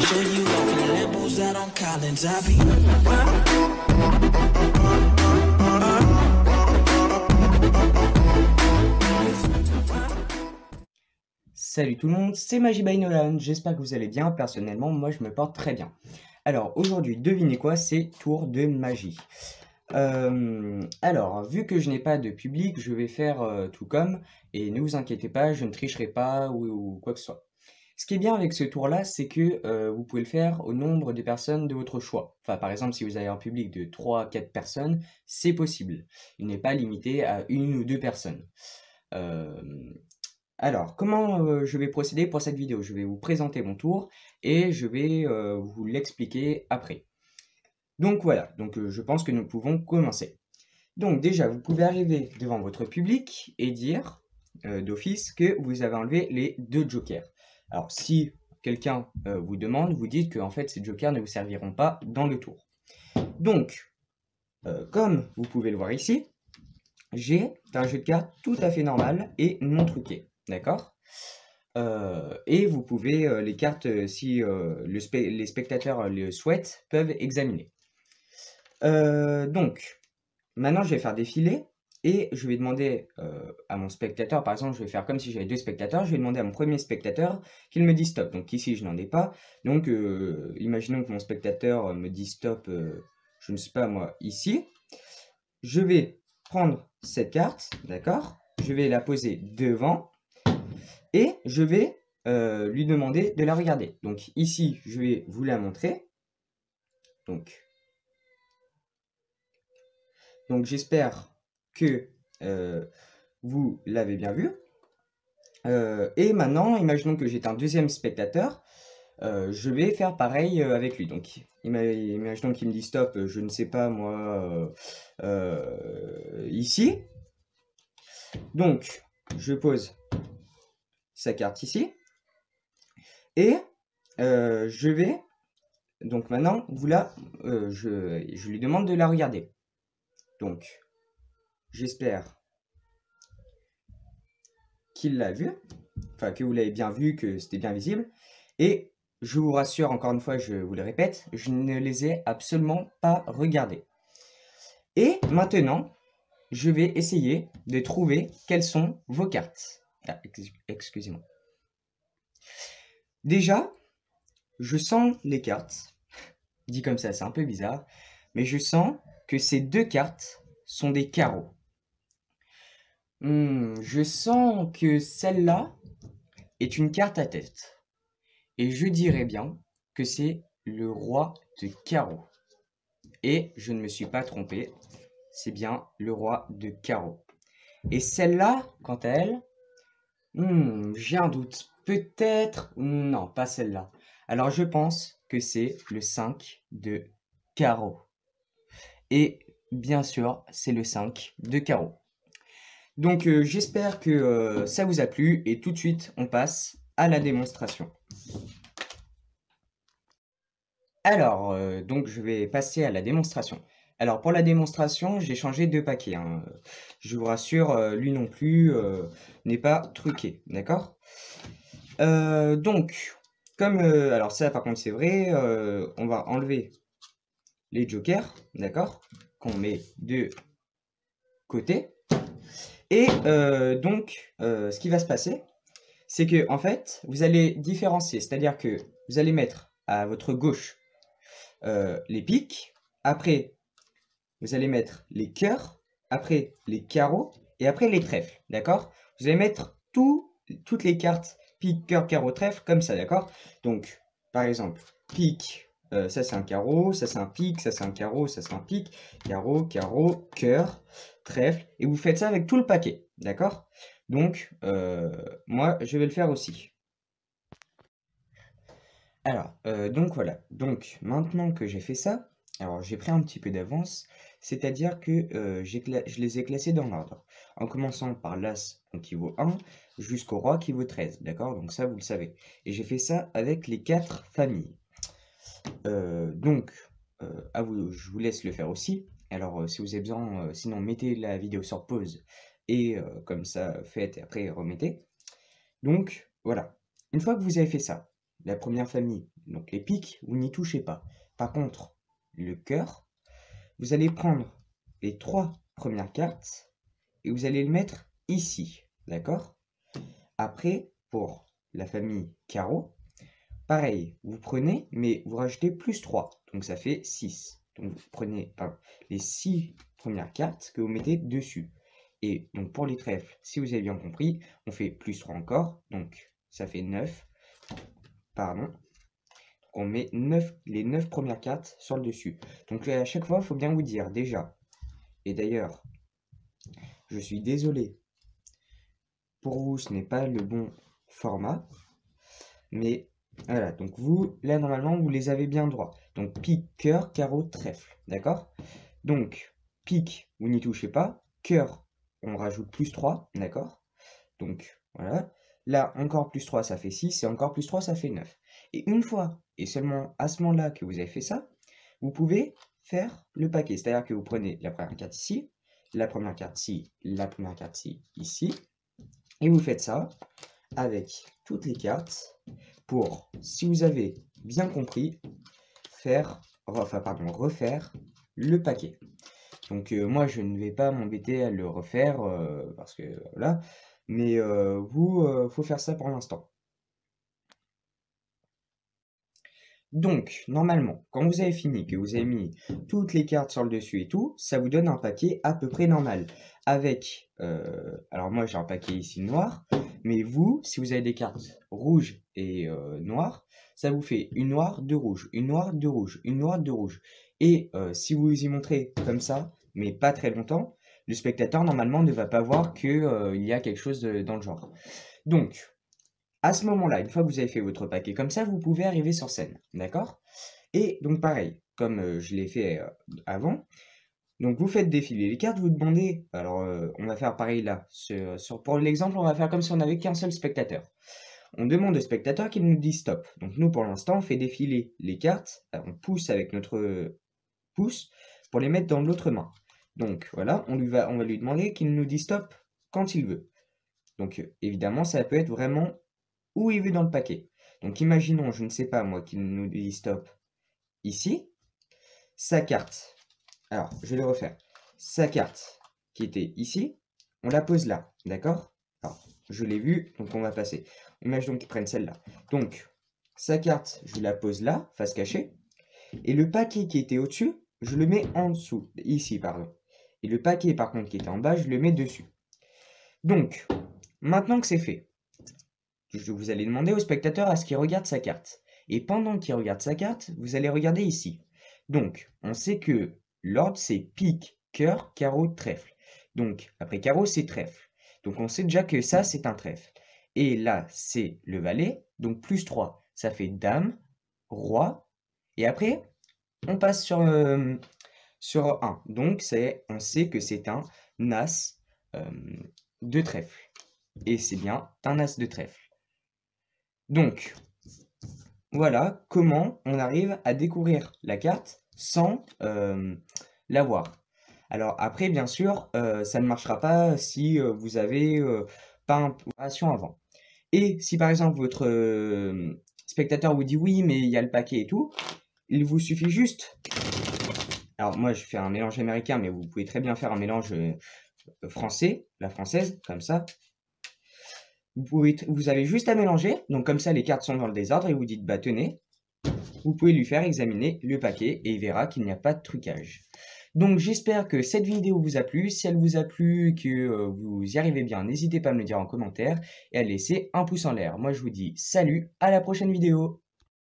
Show you off in Lambos out on Collins. I be. Salut tout le monde, c'est Magie by Nolan, j'espère que vous allez bien. Personnellement, moi je me porte très bien. Alors aujourd'hui, devinez quoi, c'est tour de magie. Alors, vu que je n'ai pas de public, je vais faire tout comme, et ne vous inquiétez pas, je ne tricherai pas ou quoi que ce soit. Ce qui est bien avec ce tour-là, c'est que vous pouvez le faire au nombre de personnes de votre choix. Enfin, par exemple, si vous avez un public de 3-4 personnes, c'est possible. Il n'est pas limité à 1 ou 2 personnes. Alors, comment je vais procéder pour cette vidéo? Je vais vous présenter mon tour et je vais vous l'expliquer après. Donc voilà, je pense que nous pouvons commencer. Donc déjà, vous pouvez arriver devant votre public et dire d'office que vous avez enlevé les 2 jokers. Alors si quelqu'un vous demande, vous dites que en fait ces jokers ne vous serviront pas dans le tour. Donc, comme vous pouvez le voir ici, j'ai un jeu de cartes tout à fait normal et non truqué. D'accord? Et vous pouvez, les cartes, si les spectateurs le souhaitent, peuvent examiner. Donc, maintenant je vais faire défiler et je vais demander à mon spectateur, par exemple, je vais faire comme si j'avais 2 spectateurs, je vais demander à mon premier spectateur qu'il me dise stop. Donc ici, je n'en ai pas. Donc, imaginons que mon spectateur me dit stop, je ne sais pas moi, ici. Je vais prendre cette carte, d'accord? Je vais la poser devant et je vais lui demander de la regarder. Donc ici, je vais vous la montrer. Donc j'espère que vous l'avez bien vu. Et maintenant, imaginons que j'ai un deuxième spectateur. Je vais faire pareil avec lui. Donc imaginons qu'il me dit stop, je ne sais pas moi, ici. Donc je pose sa carte ici. Et je vais, donc maintenant, je lui demande de la regarder. Donc, j'espère qu'il l'a vu, enfin que vous l'avez bien vu, que c'était bien visible. Et je vous rassure, encore une fois, je vous le répète, je ne les ai absolument pas regardés. Et maintenant, je vais essayer de trouver quelles sont vos cartes. Ah, excusez-moi. Déjà, je sens les cartes. Dit comme ça, c'est un peu bizarre. Mais je sens que ces 2 cartes sont des carreaux. Je sens que celle-là est une carte à tête. Et je dirais bien que c'est le roi de carreaux. Et je ne me suis pas trompé. C'est bien le roi de carreaux. Et celle-là, quant à elle, j'ai un doute. Peut-être... Non, pas celle-là. Alors je pense que c'est le 5 de carreaux. Et bien sûr, c'est le 5 de carreau. Donc j'espère que ça vous a plu et tout de suite, on passe à la démonstration. Alors, donc je vais passer à la démonstration. Alors pour la démonstration, j'ai changé 2 paquets. Hein. Je vous rassure, lui non plus n'est pas truqué, d'accord? Donc, comme... alors ça par contre c'est vrai, on va enlever les jokers, d'accord? Qu'on met de côté. Et donc, ce qui va se passer, c'est que en fait, vous allez différencier, c'est-à-dire que vous allez mettre à votre gauche les piques, après vous allez mettre les cœurs, après les carreaux et après les trèfles, d'accord? Vous allez mettre toutes les cartes pique, cœur, carreau, trèfle comme ça, d'accord? Donc, par exemple, pique. Ça c'est un carreau, ça c'est un pique, ça c'est un carreau, ça c'est un pique, carreau, carreau, cœur, trèfle, et vous faites ça avec tout le paquet, d'accord? Donc, moi, je vais le faire aussi. Alors, donc voilà, donc maintenant que j'ai fait ça, alors j'ai pris un petit peu d'avance, c'est-à-dire que je les ai classés dans l'ordre, en commençant par l'As qui vaut 1 jusqu'au Roi qui vaut 13, d'accord? Donc ça, vous le savez. Et j'ai fait ça avec les 4 familles. Donc, je vous laisse le faire aussi. Alors, si vous avez besoin, sinon mettez la vidéo sur pause et comme ça, faites et après remettez. Donc, voilà. Une fois que vous avez fait ça, la première famille, donc les piques, vous n'y touchez pas. Par contre, le cœur, vous allez prendre les 3 premières cartes et vous allez le mettre ici, d'accord? Après, pour la famille carreau, pareil, vous prenez, mais vous rajoutez plus 3, donc ça fait 6. Donc vous prenez les 6 premières cartes que vous mettez dessus. Et donc pour les trèfles, si vous avez bien compris, on fait plus 3 encore, donc ça fait 9. Pardon. Donc on met les 9 premières cartes sur le dessus. Donc à chaque fois, il faut bien vous dire déjà, et d'ailleurs, je suis désolé, pour vous, ce n'est pas le bon format, mais voilà, donc vous, là, normalement, vous les avez bien droit. Donc, pique, cœur, carreau, trèfle, d'accord? Donc, pique, vous n'y touchez pas. Cœur, on rajoute plus 3, d'accord? Donc, voilà. Là, encore plus 3, ça fait 6, et encore plus 3, ça fait 9. Et une fois, et seulement à ce moment-là que vous avez fait ça, vous pouvez faire le paquet. C'est-à-dire que vous prenez la première carte ici, la première carte ici, la première carte ici, et vous faites ça avec toutes les cartes pour, si vous avez bien compris, refaire le paquet. Donc moi je ne vais pas m'embêter à le refaire parce que voilà, mais faut faire ça pour l'instant. Donc, normalement, quand vous avez fini, que vous avez mis toutes les cartes sur le dessus et tout, ça vous donne un paquet à peu près normal. Avec, alors moi j'ai un paquet ici noir, mais vous, si vous avez des cartes rouges et noires, ça vous fait une noire, deux rouges, une noire, deux rouges, une noire, deux rouges. Et si vous y montrez comme ça, mais pas très longtemps, le spectateur normalement ne va pas voir que il y a quelque chose dans le genre. Donc, à ce moment-là, une fois que vous avez fait votre paquet comme ça, vous pouvez arriver sur scène, d'accord? Et donc pareil, comme je l'ai fait avant, donc vous faites défiler les cartes, vous demandez, alors on va faire pareil là, pour l'exemple, on va faire comme si on n'avait qu'un seul spectateur. On demande au spectateur qu'il nous dise stop. Donc nous, pour l'instant, on fait défiler les cartes, on pousse avec notre pouce pour les mettre dans l'autre main. Donc voilà, on va lui demander qu'il nous dise stop quand il veut. Donc évidemment, ça peut être vraiment où il veut dans le paquet. Donc imaginons, je ne sais pas moi, qu'il nous dit stop ici. Sa carte, alors je vais le refaire. Sa carte qui était ici, on la pose là, d'accord? Alors je l'ai vu, donc on va passer. Imaginons qu'il prenne celle-là. Donc sa carte, je la pose là, face cachée. Et le paquet qui était au-dessus, je le mets en dessous, ici pardon. Et le paquet par contre qui était en bas, je le mets dessus. Donc, maintenant que c'est fait, vous allez demander au spectateur à ce qu'il regarde sa carte. Et pendant qu'il regarde sa carte, vous allez regarder ici. Donc, on sait que l'ordre, c'est pique, cœur, carreau, trèfle. Donc, après carreau, c'est trèfle. Donc, on sait déjà que ça, c'est un trèfle. Et là, c'est le valet. Donc, plus 3, ça fait dame, roi. Et après, on passe sur 1. Donc, on sait que c'est un as de trèfle. Et c'est bien un as de trèfle. Donc, voilà comment on arrive à découvrir la carte sans la voir. Alors après, bien sûr, ça ne marchera pas si vous avez pas une préparation avant. Et si par exemple votre spectateur vous dit oui, mais il y a le paquet et tout, il vous suffit juste... Alors moi, je fais un mélange américain, mais vous pouvez très bien faire un mélange français, la française, comme ça. Vous avez juste à mélanger, donc comme ça les cartes sont dans le désordre et vous dites bah tenez, vous pouvez lui faire examiner le paquet et il verra qu'il n'y a pas de trucage. Donc j'espère que cette vidéo vous a plu. Si elle vous a plu, que vous y arrivez bien, n'hésitez pas à me le dire en commentaire et à laisser un pouce en l'air. Moi je vous dis salut, à la prochaine vidéo.